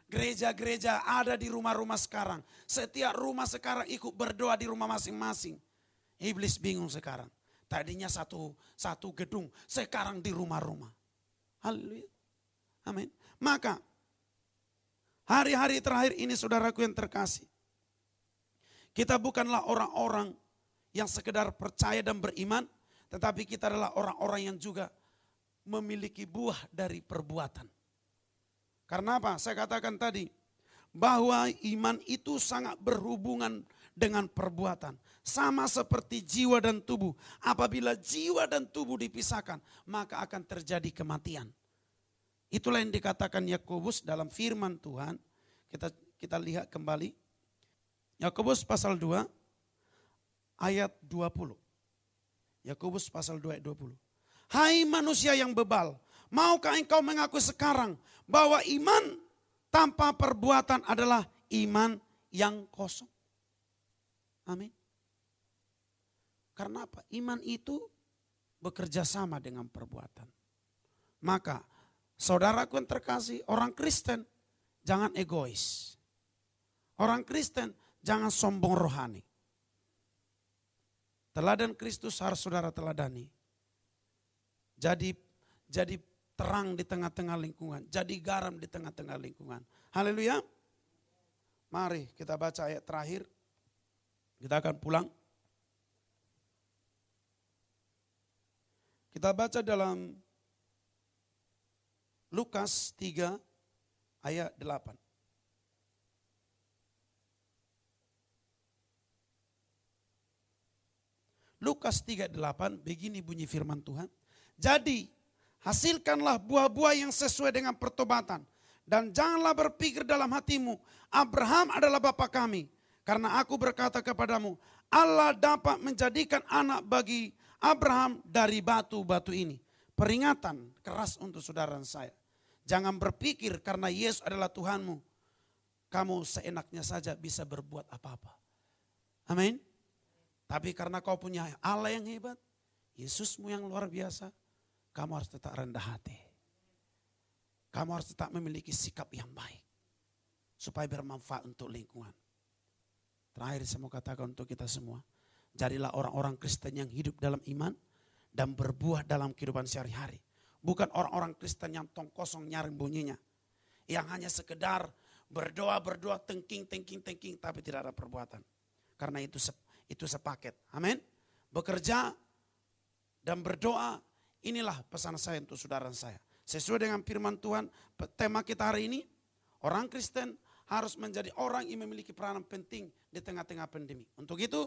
Gereja-gereja ada di rumah-rumah sekarang. Setiap rumah sekarang ikut berdoa di rumah masing-masing. Iblis bingung sekarang. Tadinya satu gedung, sekarang di rumah-rumah. Haleluya. Amin. Maka hari-hari terakhir ini saudaraku yang terkasih, kita bukanlah orang-orang yang sekedar percaya dan beriman, tetapi kita adalah orang-orang yang juga memiliki buah dari perbuatan. Karena apa? Saya katakan tadi bahwa iman itu sangat berhubungan dengan perbuatan. Sama seperti jiwa dan tubuh. Apabila jiwa dan tubuh dipisahkan, maka akan terjadi kematian. Itulah yang dikatakan Yakobus dalam firman Tuhan. Kita lihat kembali. Yakobus pasal 2 ayat 20. Yakobus pasal 2 ayat 20. Hai manusia yang bebal, maukah engkau mengaku sekarang bahwa iman tanpa perbuatan adalah iman yang kosong? Amin. Karena apa? Iman itu bekerja sama dengan perbuatan. Maka saudaraku yang terkasih, orang Kristen jangan egois. Orang Kristen jangan sombong rohani. Teladan Kristus harus saudara teladani. Jadi terang di tengah-tengah lingkungan. Jadi garam di tengah-tengah lingkungan. Haleluya. Mari kita baca ayat terakhir. Kita akan pulang. Kita baca dalam Lukas 3 ayat 8. Lukas 3:8 begini bunyi firman Tuhan. Jadi hasilkanlah buah-buah yang sesuai dengan pertobatan. Dan janganlah berpikir dalam hatimu, Abraham adalah bapa kami. Karena aku berkata kepadamu, Allah dapat menjadikan anak bagi Abraham dari batu-batu ini. Peringatan keras untuk saudara saya. Jangan berpikir karena Yesus adalah Tuhanmu, kamu seenaknya saja bisa berbuat apa-apa. Amin. Tapi karena kau punya Allah yang hebat, Yesusmu yang luar biasa, kamu harus tetap rendah hati. Kamu harus tetap memiliki sikap yang baik. Supaya bermanfaat untuk lingkungan. Terakhir saya mau katakan untuk kita semua. Jadilah orang-orang Kristen yang hidup dalam iman dan berbuah dalam kehidupan sehari-hari. Bukan orang-orang Kristen yang tong kosong nyaring bunyinya. Yang hanya sekedar berdoa, tengking, tapi tidak ada perbuatan. Karena itu sepaket. Amin. Bekerja dan berdoa, inilah pesan saya untuk saudara saya. Sesuai dengan firman Tuhan, tema kita hari ini, orang Kristen harus menjadi orang yang memiliki peranan penting di tengah-tengah pandemi. Untuk itu,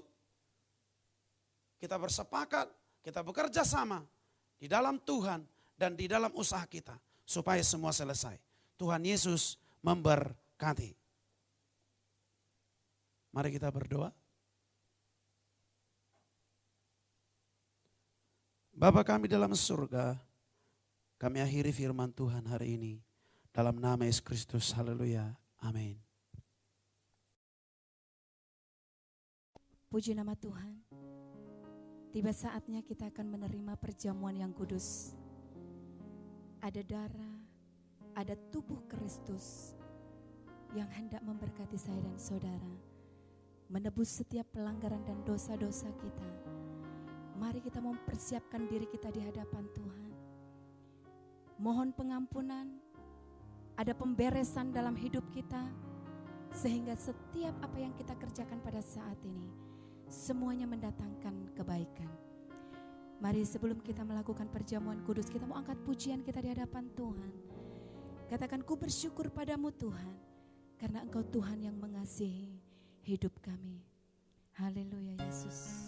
kita bersepakat, kita bekerja sama di dalam Tuhan dan di dalam usaha kita. Supaya semua selesai. Tuhan Yesus memberkati. Mari kita berdoa. Bapa kami dalam surga, kami akhiri firman Tuhan hari ini. Dalam nama Yesus Kristus, haleluya, amin. Puji nama Tuhan. Tiba saatnya kita akan menerima perjamuan yang kudus. Ada darah, ada tubuh Kristus yang hendak memberkati saya dan saudara. Menebus setiap pelanggaran dan dosa-dosa kita. Mari kita mempersiapkan diri kita di hadapan Tuhan. Mohon pengampunan, ada pemberesan dalam hidup kita. Sehingga setiap apa yang kita kerjakan pada saat ini, semuanya mendatangkan kebaikan. Mari sebelum kita melakukan perjamuan kudus, kita mau angkat pujian kita di hadapan Tuhan. Katakan, ku bersyukur padamu Tuhan, karena Engkau Tuhan yang mengasihi hidup kami. Haleluya Yesus.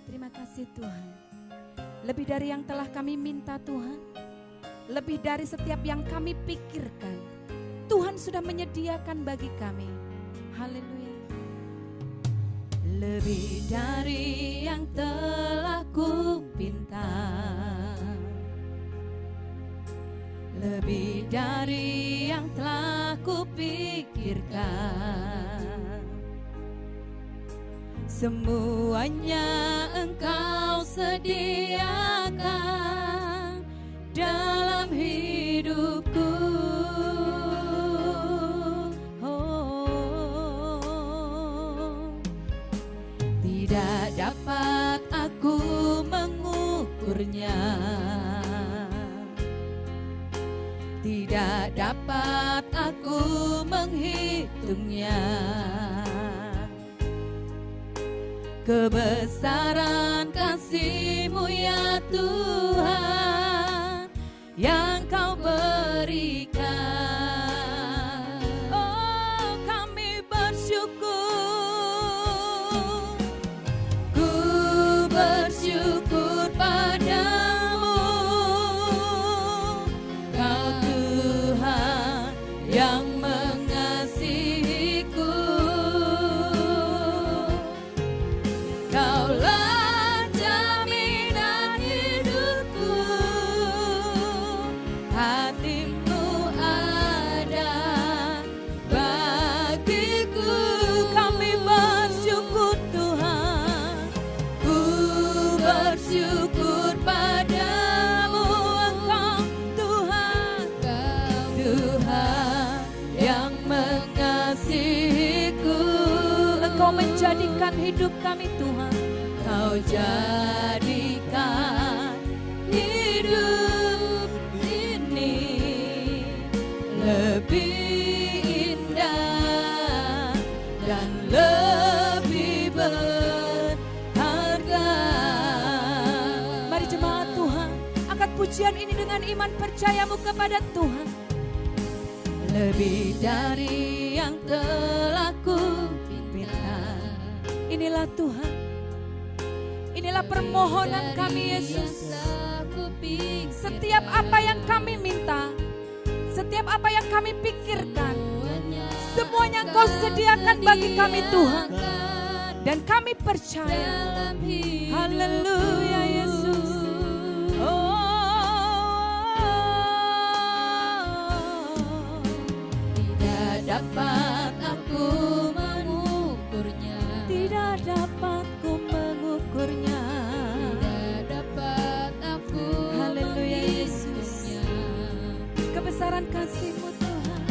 Terima kasih Tuhan. Lebih dari yang telah kami minta Tuhan, lebih dari setiap yang kami pikirkan, Tuhan sudah menyediakan bagi kami. Haleluya. Lebih dari yang telah ku pinta, lebih dari yang telah kupikirkan. Semuanya Engkau sediakan dalam hidupku. Tidak dapat aku mengukurnya, tidak dapat aku menghitungnya. Kebesaran kasih-Mu ya Tuhan yang Kau berikan. Oh, kami bersyukur, ku bersyukur padamu, Kau Tuhan yang mengasihiku. Kaulah jaminan hidupku, hati-Mu ada bagiku. Kami bersyukur Tuhan, ku bersyukur padamu, Engkau Tuhan, Tuhan yang mengasihiku. Engkau menjadikan hidup kami Tuhan, Kau jadikan hidup ini lebih indah dan lebih berharga. Mari jemaat Tuhan, angkat pujian ini dengan iman percayamu kepada Tuhan. Lebih dari yang telah kupikirkan. Inilah Tuhan, inilah permohonan kami Yesus. Setiap apa yang kami minta, setiap apa yang kami pikirkan, semuanya Engkau sediakan bagi kami Tuhan. Dan kami percaya, haleluya Yesus. Tidak dapat aku mengukurnya, tidak dapat ku mengukurnya, tidak dapat aku haleluya Yesus. Kebesaran kasih-Mu Tuhan,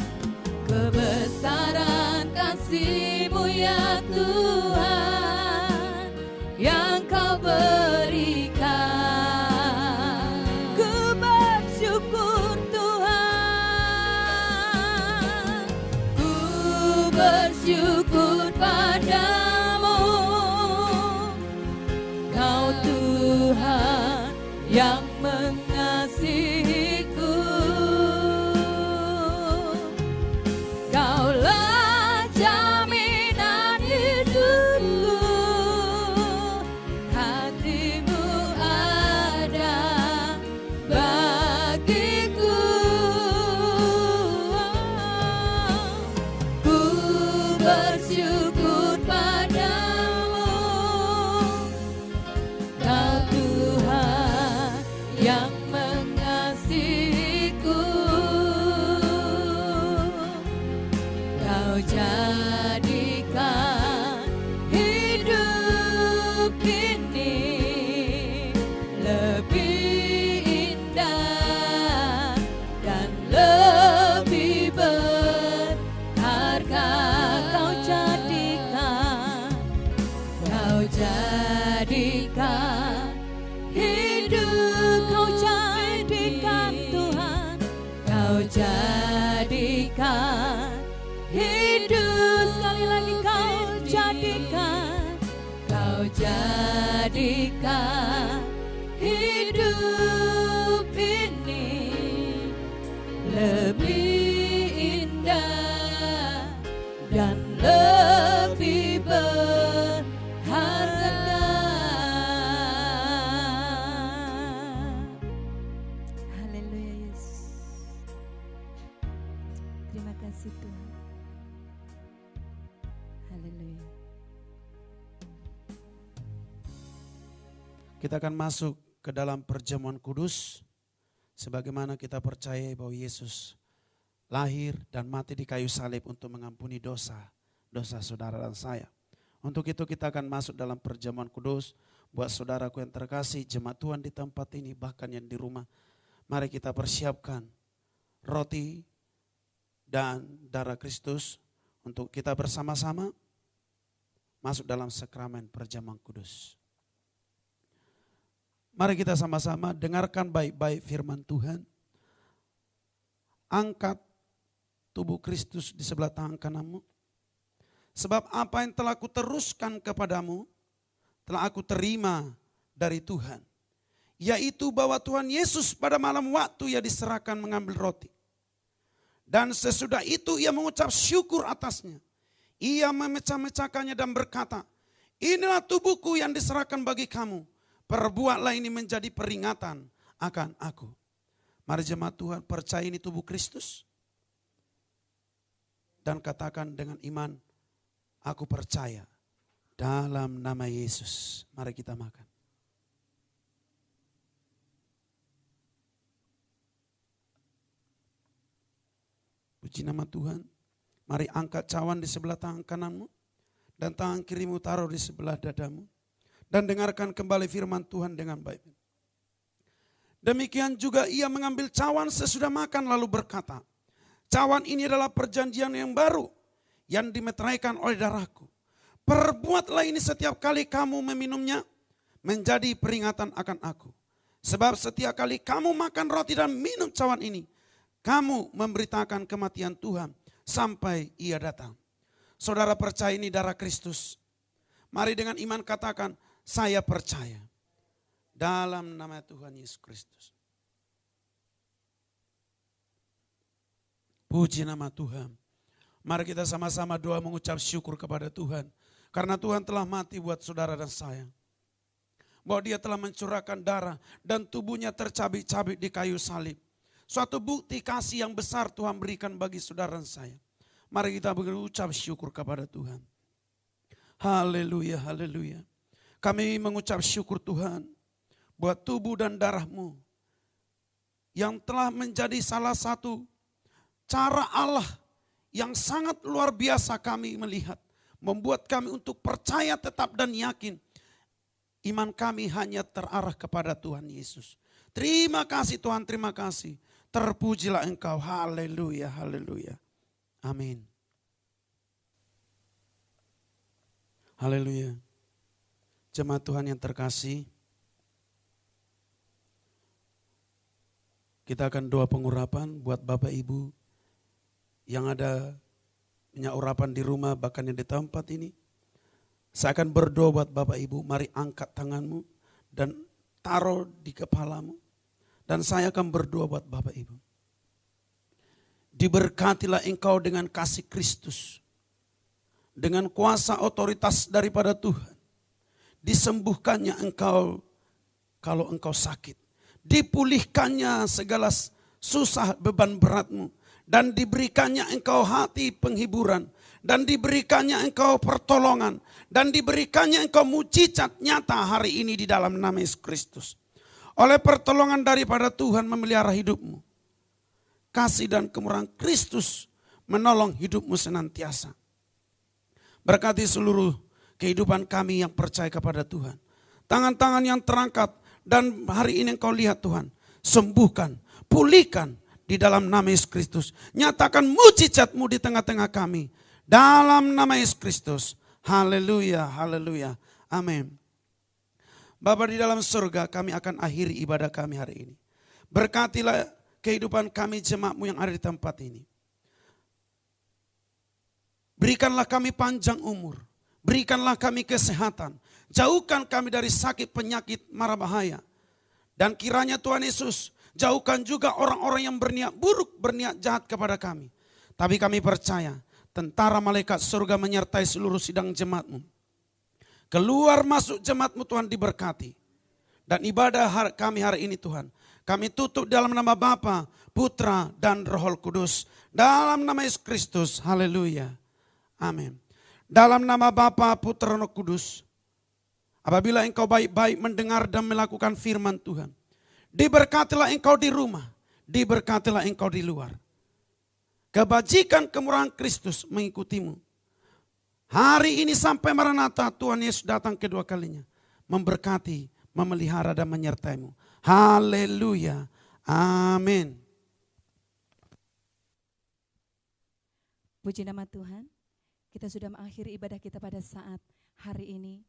kebesaran kasih-Mu ya Tuhan yang Kau berikan. Ku bersyukur Tuhan, ku bersyukur padamu, Kau Tuhan yang mengasihiku. Kaulah jaminan hidupku, hati-Mu ada bagiku. Ku bersyukur padamu, Kau Tuhan yang mengasihiku. Kau jadikan hidup ini lebih indah dan lebih berharga. Kau jadikan hidup, Kau jadikan Tuhan, Kau jadikan hidup. Sekali lagi Kau jadikan hidup ini lebih indah dan lebih berharga. Haleluya Yesus. Terima kasih Tuhan. Haleluya. Kita akan masuk ke dalam perjamuan kudus. Sebagaimana kita percaya bahwa Yesus lahir dan mati di kayu salib untuk mengampuni dosa saudara dan saya. Untuk itu kita akan masuk dalam perjamuan kudus. Buat saudaraku yang terkasih, jemaat Tuhan di tempat ini, bahkan yang di rumah, mari kita persiapkan roti dan darah Kristus untuk kita bersama-sama masuk dalam sakramen perjamuan kudus. Mari kita sama-sama dengarkan baik-baik firman Tuhan. Angkat tubuh Kristus di sebelah tangan kananmu. Sebab apa yang telah aku teruskan kepadamu, telah aku terima dari Tuhan. Yaitu bahwa Tuhan Yesus pada malam waktu ia diserahkan mengambil roti. Dan sesudah itu ia mengucap syukur atasnya. Ia memecah-mecahkannya dan berkata, inilah tubuhku yang diserahkan bagi kamu. Perbuatlah ini menjadi peringatan akan aku. Mari jemaat Tuhan percaya ini tubuh Kristus. Dan katakan dengan iman, aku percaya. Dalam nama Yesus, mari kita makan. Puji nama Tuhan. Mari angkat cawan di sebelah tangan kananmu. Dan tangan kirimu taruh di sebelah dadamu. Dan dengarkan kembali firman Tuhan dengan baik. Demikian juga ia mengambil cawan sesudah makan lalu berkata, cawan ini adalah perjanjian yang baru yang dimeteraikan oleh darahku. Perbuatlah ini setiap kali kamu meminumnya menjadi peringatan akan aku. Sebab setiap kali kamu makan roti dan minum cawan ini, kamu memberitakan kematian Tuhan sampai ia datang. Saudara percaya ini darah Kristus. Mari dengan iman katakan, saya percaya. Dalam nama Tuhan Yesus Kristus. Puji nama Tuhan. Mari kita sama-sama doa mengucap syukur kepada Tuhan. Karena Tuhan telah mati buat saudara dan saya. Bahwa dia telah mencurahkan darah dan tubuhnya tercabik-cabik di kayu salib. Suatu bukti kasih yang besar Tuhan berikan bagi saudara dan saya. Mari kita berucap syukur kepada Tuhan. Haleluya, haleluya. Kami mengucap syukur Tuhan buat tubuh dan darah-Mu yang telah menjadi salah satu cara Allah yang sangat luar biasa kami melihat. Membuat kami untuk percaya tetap dan yakin. Iman kami hanya terarah kepada Tuhan Yesus. Terima kasih Tuhan, terima kasih. Terpujilah Engkau, haleluya, haleluya. Amin. Haleluya. Jemaat Tuhan yang terkasih. Kita akan doa pengurapan buat Bapak Ibu yang ada minyak urapan di rumah, bahkan yang di tempat ini. Saya akan berdoa buat Bapak Ibu, mari angkat tanganmu dan taruh di kepalamu. Dan saya akan berdoa buat Bapak Ibu. Diberkatilah engkau dengan kasih Kristus. Dengan kuasa otoritas daripada Tuhan. Disembuhkannya engkau kalau engkau sakit. Dipulihkannya segala susah beban beratmu. Dan diberikannya engkau hati penghiburan. Dan diberikannya engkau pertolongan. Dan diberikannya engkau mujizat nyata hari ini di dalam nama Yesus Kristus. Oleh pertolongan daripada Tuhan memelihara hidupmu. Kasih dan kemurahan Kristus menolong hidupmu senantiasa. Berkati seluruh kehidupan kami yang percaya kepada Tuhan. Tangan-tangan yang terangkat dan hari ini engkau lihat Tuhan. Sembuhkan, pulihkan. Di dalam nama Yesus Kristus. Nyatakan mujizat-Mu di tengah-tengah kami. Dalam nama Yesus Kristus. Haleluya, haleluya. Amin. Bapa di dalam surga, kami akan akhiri ibadah kami hari ini. Berkatilah kehidupan kami jemaat-Mu yang ada di tempat ini. Berikanlah kami panjang umur. Berikanlah kami kesehatan. Jauhkan kami dari sakit, penyakit, mara bahaya. Dan kiranya Tuhan Yesus jauhkan juga orang-orang yang berniat buruk, berniat jahat kepada kami. Tapi kami percaya, tentara malaikat surga menyertai seluruh sidang jemaat-Mu. Keluar masuk jemaat-Mu Tuhan diberkati. Dan ibadah kami hari ini Tuhan, kami tutup dalam nama Bapa, Putra, dan Roh Kudus. Dalam nama Yesus Kristus, haleluya. Amin. Dalam nama Bapa, Putra, Roh Kudus. Apabila engkau baik-baik mendengar dan melakukan firman Tuhan. Diberkatilah engkau di rumah, diberkatilah engkau di luar. Kebajikan kemurahan Kristus mengikutimu. Hari ini sampai Maranatha Tuhan Yesus datang kedua kalinya. Memberkati, memelihara dan menyertaimu. Haleluya. Amin. Puji nama Tuhan. Kita sudah mengakhiri ibadah kita pada saat hari ini.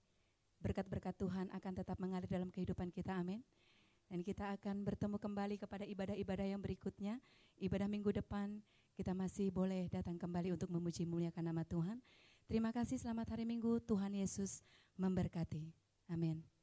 Berkat-berkat Tuhan akan tetap mengalir dalam kehidupan kita. Amin. Dan kita akan bertemu kembali kepada ibadah-ibadah yang berikutnya. Ibadah minggu depan kita masih boleh datang kembali untuk memuji muliakan nama Tuhan. Terima kasih, selamat hari Minggu. Tuhan Yesus memberkati. Amin.